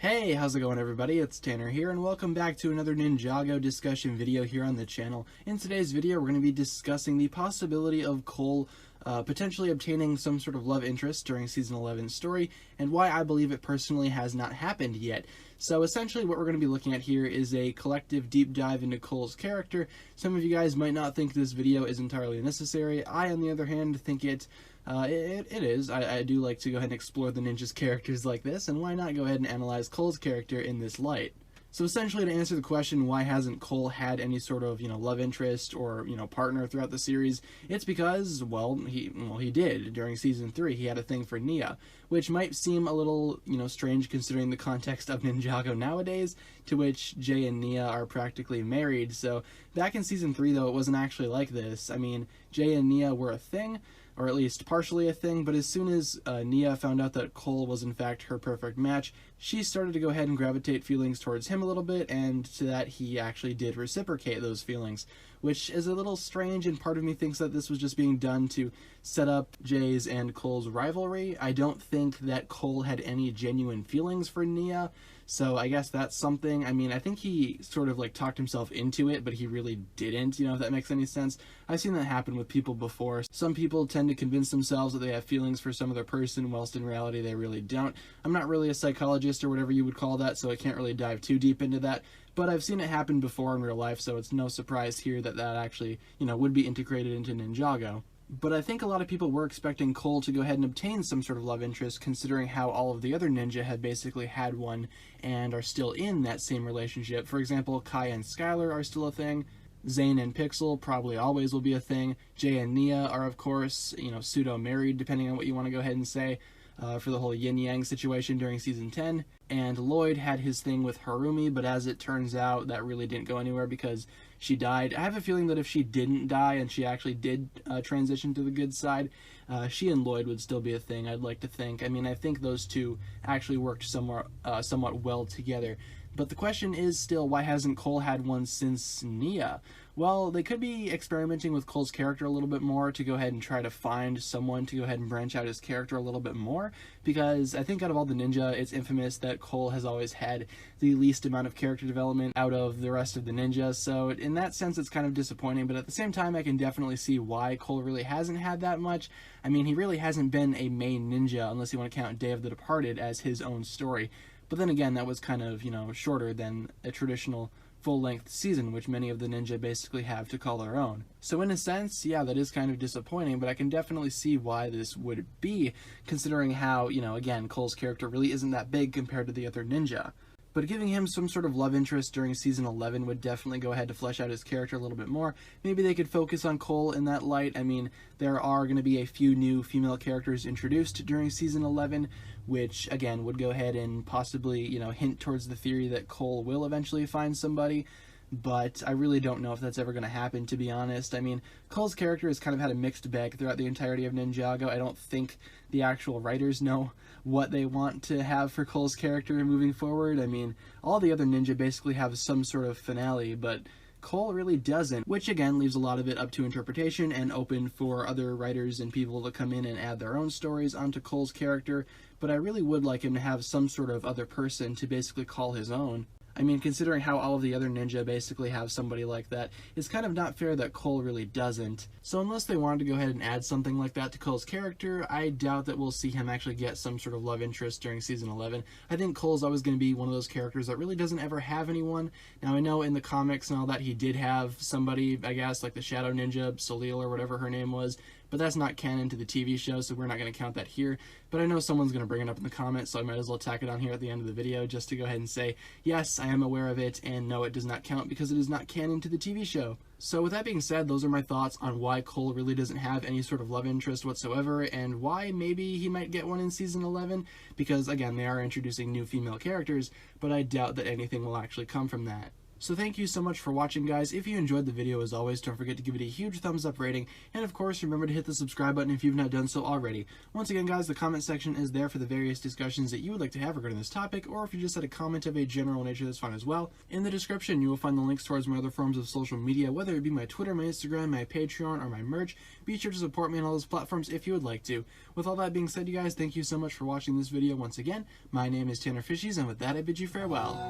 Hey, how's it going everybody? It's Tanner here and welcome back to another Ninjago discussion video here on the channel. In today's video we're going to be discussing the possibility of Cole potentially obtaining some sort of love interest during Season 11's story and why I believe it personally has not happened yet. So essentially what we're going to be looking at here is a collective deep dive into Cole's character. Some of you guys might not think this video is entirely necessary. I, on the other hand, think it is. I do like to go ahead and explore the ninja's characters like this, and why not go ahead and analyze Cole's character in this light. So essentially, to answer the question, why hasn't Cole had any sort of, love interest or, partner throughout the series, it's because, he did. During Season 3, he had a thing for Nia, which might seem a little, strange considering the context of Ninjago nowadays, to which Jay and Nia are practically married. So back in Season 3, though, it wasn't actually like this. I mean, Jay and Nia were a thing, or at least partially a thing, but as soon as Nia found out that Cole was in fact her perfect match, she started to go ahead and gravitate feelings towards him a little bit, and to that he actually did reciprocate those feelings, which is a little strange, and part of me thinks that this was just being done to set up Jay's and Cole's rivalry. I don't think that Cole had any genuine feelings for Nia, so I guess that's something. I mean, I think he sort of talked himself into it, but he really didn't, if that makes any sense. I've seen that happen with people before. Some people tend to convince themselves that they have feelings for some other person, whilst in reality they really don't. I'm not really a psychologist or whatever you would call that, so I can't really dive too deep into that, but I've seen it happen before in real life, so it's no surprise here that that actually, would be integrated into Ninjago. But I think a lot of people were expecting Cole to go ahead and obtain some sort of love interest, considering how all of the other ninja had basically had one and are still in that same relationship. For example, Kai and Skylar are still a thing. Zane and Pixel probably always will be a thing. Jay and Nia are, of course, pseudo-married, depending on what you want to go ahead and say, for the whole yin-yang situation during Season 10. And Lloyd had his thing with Harumi, but as it turns out, that really didn't go anywhere because she died. I have a feeling that if she didn't die and she actually did transition to the good side, she and Lloyd would still be a thing, I'd like to think. I mean, I think those two actually worked somewhat well together. But the question is still, why hasn't Cole had one since Nia? Well, they could be experimenting with Cole's character a little bit more to go ahead and try to find someone to go ahead and branch out his character a little bit more, because I think out of all the ninja, it's infamous that Cole has always had the least amount of character development out of the rest of the ninjas, so in that sense it's kind of disappointing, but at the same time I can definitely see why Cole really hasn't had that much. I mean, he really hasn't been a main ninja unless you want to count Day of the Departed as his own story. But then again, that was kind of, shorter than a traditional full-length season, which many of the ninja basically have to call their own. So in a sense, yeah, that is kind of disappointing, but I can definitely see why this would be, considering how, again, Cole's character really isn't that big compared to the other ninja. But giving him some sort of love interest during Season 11 would definitely go ahead to flesh out his character a little bit more. Maybe they could focus on Cole in that light. I mean, there are going to be a few new female characters introduced during Season 11, which, again, would go ahead and possibly, hint towards the theory that Cole will eventually find somebody. But I really don't know if that's ever going to happen, to be honest. I mean, Cole's character has kind of had a mixed bag throughout the entirety of Ninjago. I don't think the actual writers know what they want to have for Cole's character moving forward. I mean, all the other ninja basically have some sort of finale, but Cole really doesn't, which again leaves a lot of it up to interpretation and open for other writers and people to come in and add their own stories onto Cole's character, but I really would like him to have some sort of other person to basically call his own. I mean, considering how all of the other ninja basically have somebody like that, it's kind of not fair that Cole really doesn't. So unless they wanted to go ahead and add something like that to Cole's character, I doubt that we'll see him actually get some sort of love interest during Season 11. I think Cole's always going to be one of those characters that really doesn't ever have anyone. Now, I know in the comics and all that he did have somebody, I guess, like the Shadow Ninja, Salil or whatever her name was, but that's not canon to the TV show, so we're not going to count that here. But I know someone's going to bring it up in the comments, so I might as well tack it on here at the end of the video just to go ahead and say, yes, I am aware of it, and no, it does not count because it is not canon to the TV show. So with that being said, those are my thoughts on why Cole really doesn't have any sort of love interest whatsoever, and why maybe he might get one in Season 11, because again, they are introducing new female characters, but I doubt that anything will actually come from that. So thank you so much for watching, guys. If you enjoyed the video, as always, don't forget to give it a huge thumbs up rating, and of course remember to hit the subscribe button if you've not done so already. Once again, guys, the comment section is there for the various discussions that you would like to have regarding this topic, or if you just had a comment of a general nature, that's fine as well. In the description you will find the links towards my other forms of social media, whether it be my Twitter, my Instagram, my Patreon, or my merch. Be sure to support me on all those platforms if you would like to. With all that being said, you guys, thank you so much for watching this video once again. My name is TannerFishies, and with that I bid you farewell.